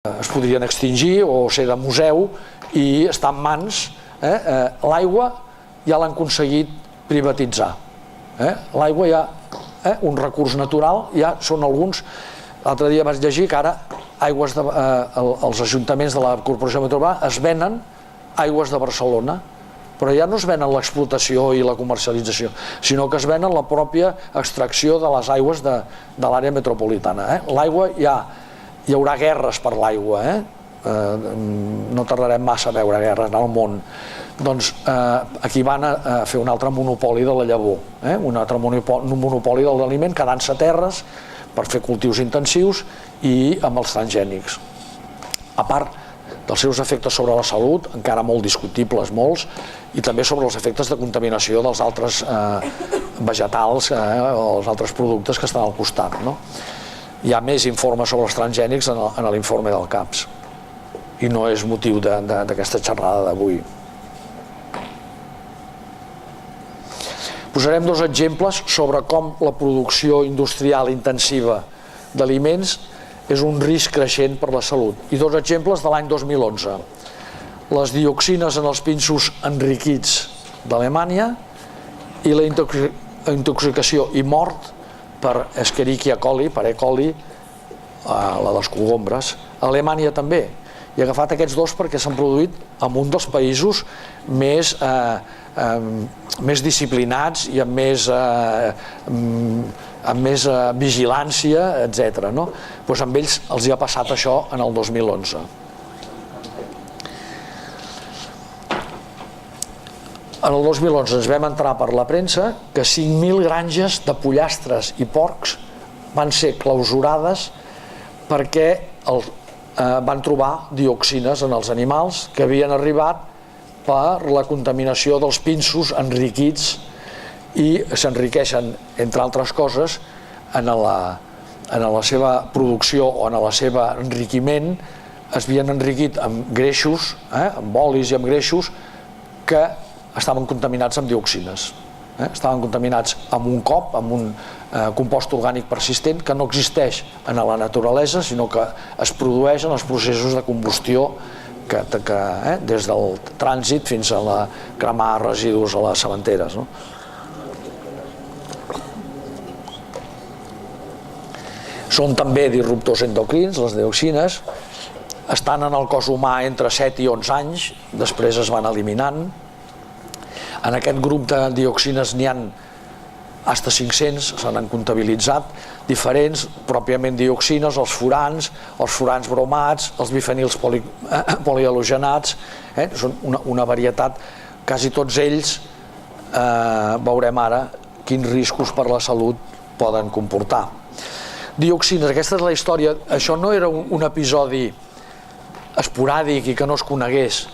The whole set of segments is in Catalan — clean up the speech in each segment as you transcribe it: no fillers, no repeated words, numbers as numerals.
es podrien extingir o ser de museu i estar en mans. L'aigua ja l'han aconseguit privatitzar. L'aigua ja, un recurs natural, ja són alguns. L'altre dia vaig llegir que ara els ajuntaments de la Corporació Metropolitana es venen aigües de Barcelona, però ja no es venen l'explotació i la comercialització, sinó que es venen la pròpia extracció de les aigües de l'àrea metropolitana. L'aigua hi haurà guerres per l'aigua, no tardarem massa a veure guerres en el món. Doncs aquí van a fer un altre monopoli de la llavor, un altre monopoli de l'aliment, quedant-se terres per fer cultius intensius i amb els transgènics. A part dels seus efectes sobre la salut, encara molt discutibles, molts, i també sobre els efectes de contaminació dels altres vegetals o els altres productes que estan al costat. Hi ha més informes sobre els transgènics en l'informe del CAPS i no és motiu d'aquesta xerrada d'avui. Posarem dos exemples sobre com la producció industrial intensiva d'aliments és un risc creixent per la salut. I dos exemples de l'any 2011. Les dioxines en els pinsos enriquits d'Alemanya i la intoxicació i mort per Escherichia coli, per E. coli, la dels cogombres. A Alemanya també. I he agafat aquests dos perquè s'han produït en un dels països més disciplinats i amb més vigilància, etc. Doncs amb ells els hi ha passat això en el 2011. En el 2011 ens vam entrar per la premsa que 5.000 granges de pollastres i porcs van ser clausurades perquè van trobar dioxines en els animals que havien arribat per la contaminació dels pinsos enriquits i s'enriqueixen, entre altres coses, en la seva producció o en el seu enriquiment es havien enriquit amb greixos, amb olis i amb greixos que estaven contaminats amb dioxines. Estaven contaminats amb un cop, amb un compost orgànic persistent que no existeix en la naturalesa, sinó que es produeix en els processos de combustió des del trànsit fins a cremar residus a les cementeres. Són també disruptors endocrins, les dioxines, estan en el cos humà entre 7 i 11 anys, després es van eliminant. En aquest grup de dioxines n'hi ha fins a 500, se n'han comptabilitzat, diferents, pròpiament dioxines, els furans bromats, els bifenils polihalogenats, són una varietat, quasi tots ells veurem ara quins riscos per la salut poden comportar. Dioxines, aquesta és la història, això no era un episodi esporàdic i que no es conegués.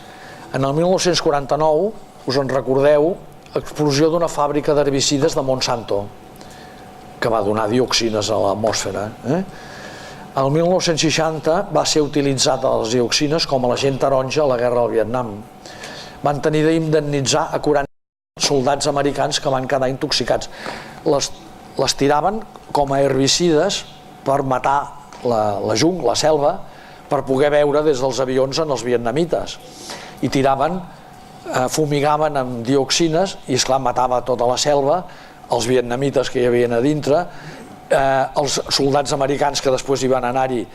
En el 1949, us en recordeu, explosió d'una fàbrica d'herbicides de Monsanto que va donar dioxines a l'atmosfera. El 1960 va ser utilitzat a les dioxines com a l'agent taronja a la guerra del Vietnam. Van tenir d'indemnitzar a 40 soldats americans que van quedar intoxicats. Les tiraven com a herbicides per matar la jungla, la selva, per poder veure des dels avions en els vietnamites. I tiraven, fumigaven amb dioxines i, esclar, matava tota la selva, els vietnamites que hi havia a dintre, els soldats americans que després hi van anar-hi,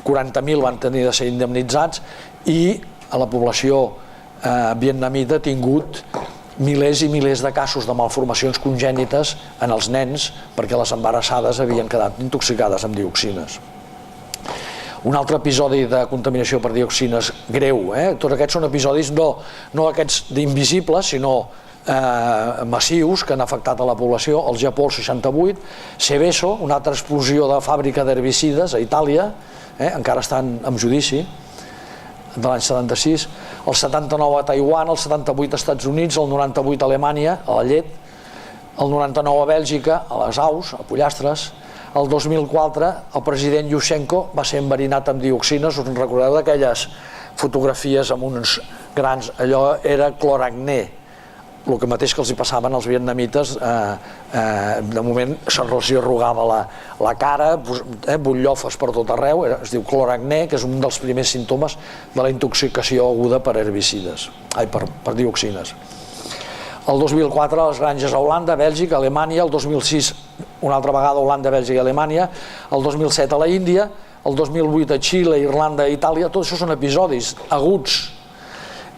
40.000 van tenir de ser indemnitzats, i a la població vietnamita ha tingut milers i milers de casos de malformacions congènites en els nens perquè les embarassades havien quedat intoxicades amb dioxines. Un altre episodi de contaminació per dioxines greu, tots aquests són episodis no aquests d'invisibles, sinó massius que han afectat a la població. Al Japó, el 68, Seveso, una altra explosió de fàbrica d'herbicides a Itàlia, encara estan en judici, de l'any 76, el 79 a Taiwan, el 78 als Estats Units, el 98 a Alemanya, a la llet, el 99 a Bèlgica, a les aus, a pollastres. El 2004 el president Yushchenko va ser enverinat amb dioxines. Us en recordeu d'aquelles fotografies amb uns grans, allò era cloracné, el que mateix que els hi passaven als vietnamites, de moment se'ls arrugava la cara, butllofes per tot arreu, es diu cloracné, que és un dels primers símptomes de la intoxicació aguda per herbicides, per dioxines. El 2004 a les granges a Holanda, Bèlgica, Alemanya, el 2006 una altra vegada Holanda, Bèlgica i Alemanya, el 2007 a la Índia, el 2008 a Xile, Irlanda i Itàlia, tot això són episodis aguts.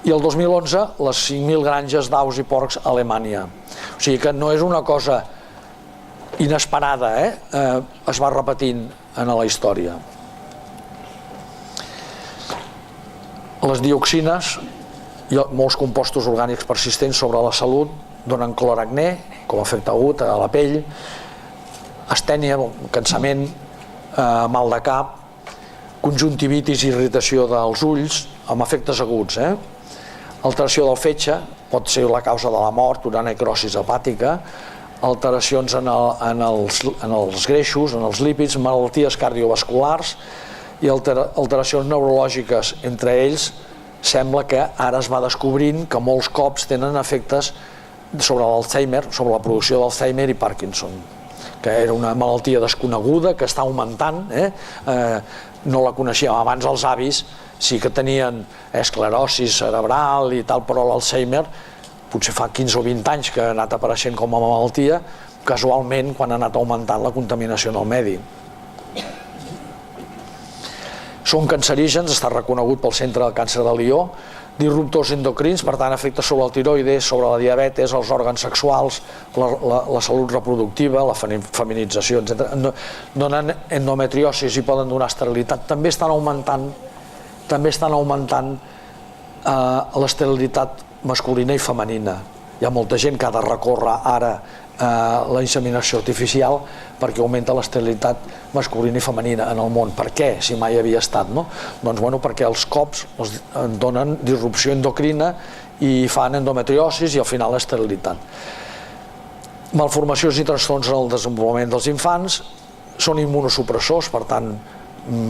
I el 2011 les 5.000 granges d'aus i porcs a Alemanya. O sigui que no és una cosa inesperada, es va repetint en la història. Les dioxines i molts compostos orgànics persistents sobre la salut donen cloracné, com a efecte agut a la pell, astènia, cansament, mal de cap, conjuntivitis i irritació dels ulls, amb efectes aguts. Alteració del fetge, pot ser la causa de la mort, una necrosis hepàtica, alteracions en els greixos, en els lípids, malalties cardiovasculars i alteracions neurològiques. Entre ells, sembla que ara es va descobrint que molts cops tenen efectes sobre l'Alzheimer, sobre la producció d'Alzheimer i Parkinson, que era una malaltia desconeguda que està augmentant, no la coneixíem. Abans els avis sí que tenien esclerosi cerebral i tal, però l'Alzheimer potser fa 15 o 20 anys que ha anat apareixent com a malaltia, casualment quan ha anat augmentant la contaminació en el medi. Són cancerígens, està reconegut pel Centre del Càncer de Lió, disruptors endocrins, per tant efectes sobre el tiroides, sobre la diabetes, els òrgans sexuals, la salut reproductiva, la feminització, etc. Donen endometriosis i poden donar esterilitat. També estan augmentant l'esterilitat masculina i femenina. Hi ha molta gent que ha de recórrer ara la inseminació artificial perquè augmenta l'esterilitat masculina i femenina en el món. Per què, si mai havia estat? Doncs perquè els cops donen disrupció endocrina i fan endometriosis i al final esterilitat. Malformacions i trastorns en el desenvolupament dels infants són immunosupressors, per tant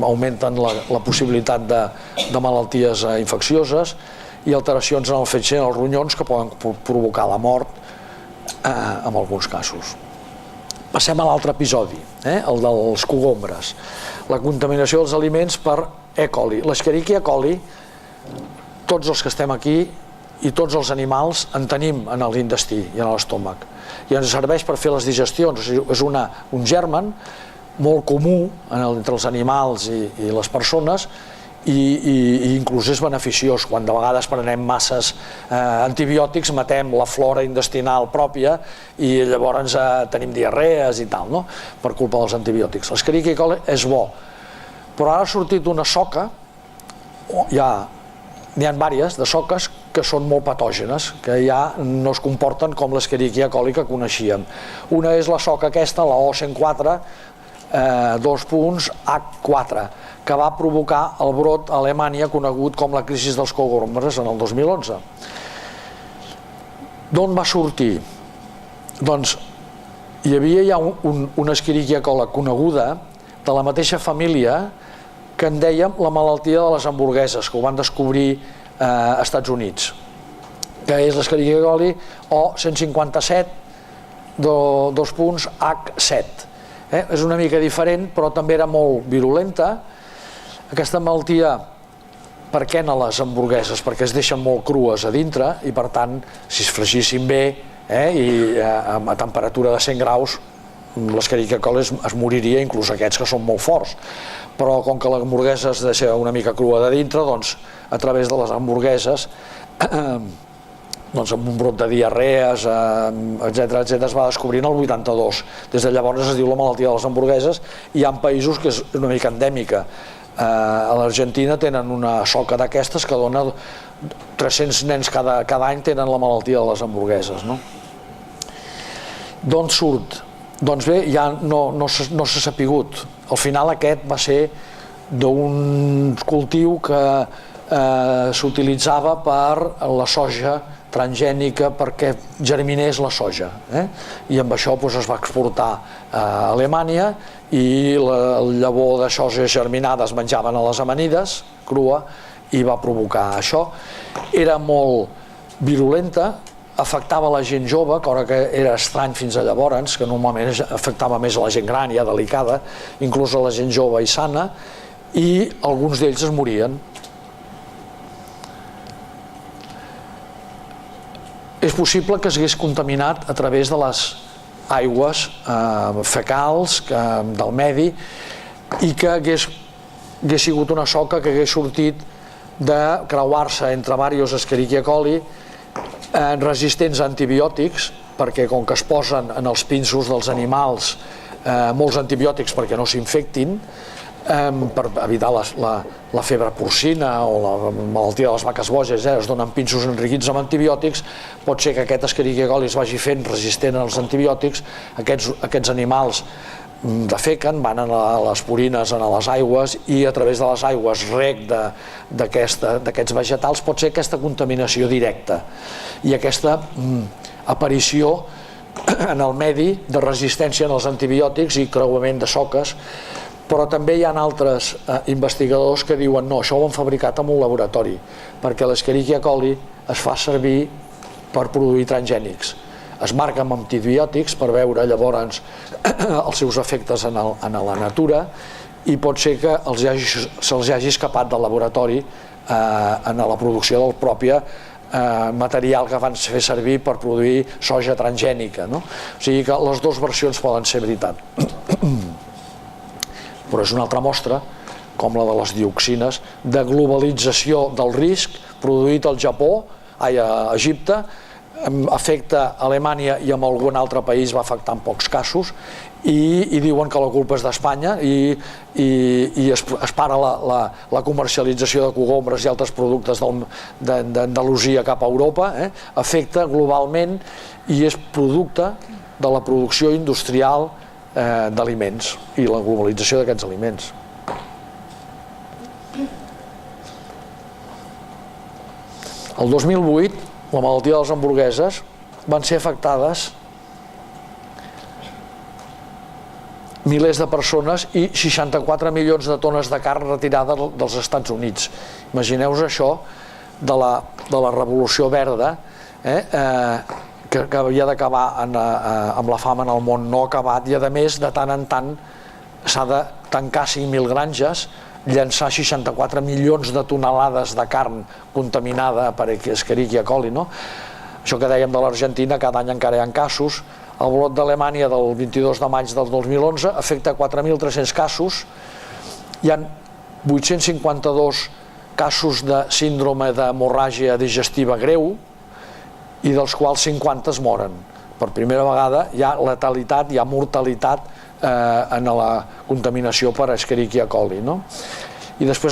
augmenten la possibilitat de malalties infeccioses i alteracions en el fetge i en els ronyons que poden provocar la mort en alguns casos. Passem a l'altre episodi, el dels cogombres. La contaminació dels aliments per E. coli. L'Escherichia coli, tots els que estem aquí i tots els animals en tenim en l'intestí i en l'estómac. I ens serveix per fer les digestions. És un germen molt comú entre els animals i les persones i inclús és beneficiós. Quan de vegades prenem masses antibiòtics matem la flora intestinal pròpia i llavors tenim diarrees i tal, per culpa dels antibiòtics. L'Escherichia coli és bo, però ara ha sortit una soca, n'hi ha diverses de soques que són molt patògenes, que ja no es comporten com l'Escherichia coli que coneixíem. Una és la soca aquesta, la O104, H4, que va provocar el brot a Alemanya conegut com la crisi dels cogombres en el 2011. D'on va sortir? Doncs hi havia ja una Escherichia coli coneguda de la mateixa família que en dèiem la malaltia de les hamburgueses, que ho van descobrir als Estats Units, que és l'Escherichia coli O157 H7. És una mica diferent, però també era molt virulenta. Aquesta malaltia, per què en les hamburgueses? Perquè es deixen molt crues a dintre i per tant, si es fregissin bé i a temperatura de 100 graus, l'Escherichia coli es moriria, inclús aquests que són molt forts. Però com que l'hamburguesa es deixa una mica crua de dintre, doncs a través de les hamburgueses, amb un brot de diarrees, etc., es va descobrir el 82. Des de llavors es diu la malaltia de les hamburgueses i hi ha països que és una mica endèmica. A l'Argentina tenen una soca d'aquestes que dona 300 nens cada any tenen la malaltia de les hamburgueses. D'on surt? Doncs bé, ja no s'ha sapigut. Al final aquest va ser d'un cultiu que s'utilitzava per la soja transgènica perquè germinés la soja, i amb això es va exportar a Alemanya i el llavor de soja germinada es menjaven a les amanides crua i va provocar això. Era molt virulenta, afectava la gent jove, cosa que era estrany fins a llavors, que normalment afectava més a la gent gran, ja delicada, inclús a la gent jove i sana, i alguns d'ells es morien. És possible que s'hagués contaminat a través de les aigües fecals del medi i que hagués sigut una soca que hagués sortit de creuar-se entre diversos Escherichia coli resistents a antibiòtics, perquè com que es posen en els pinsos dels animals molts antibiòtics perquè no s'infectin, per evitar la febre porcina o la malaltia de les vaques boges, es donen pinsos enriquits amb antibiòtics, pot ser que aquest Escherichia coli es vagi fent resistent als antibiòtics, aquests animals defequen, van a les purines, a les aigües, i a través de les aigües reg d'aquests vegetals pot ser aquesta contaminació directa i aquesta aparició en el medi de resistència als antibiòtics i creuament de soques. Però també hi ha altres investigadors que diuen no, això ho han fabricat en un laboratori, perquè l'Escherichia coli es fa servir per produir transgènics. Es marca amb antibiòtics per veure llavors els seus efectes en la natura i pot ser que se'ls hagi escapat del laboratori en la producció del propi material que van fer servir per produir soja transgènica. O sigui que les dues versions poden ser veritat. Però és una altra mostra, com la de les dioxines, de globalització del risc produït al Japó, a Egipte, afecta Alemanya i en algun altre país va afectar en pocs casos, i diuen que la culpa és d'Espanya i es para la comercialització de cogombres i altres productes d'Andalusia cap a Europa, afecta globalment i és producte de la producció industrial d'aliments i la globalització d'aquests aliments. El 2008, la malaltia de les hamburgueses, van ser afectades milers de persones i 64 milions de tones de carn retirada dels Estats Units. Imagineu-vos això de la revolució verda, que havia d'acabar amb la fam en el món, no ha acabat, i a més de tant en tant s'ha de tancar 5.000 granges, llançar 64 milions de tonelades de carn contaminada per Escherichia coli. Això que dèiem de l'Argentina, cada any encara hi ha casos. El brot d'Alemanya del 22 de maig del 2011 afecta 4.300 casos, hi ha 852 casos de síndrome d'hemorràgia digestiva greu, i dels quals 50 es moren. Per primera vegada hi ha letalitat, hi ha mortalitat en la contaminació per Escherichia coli. I després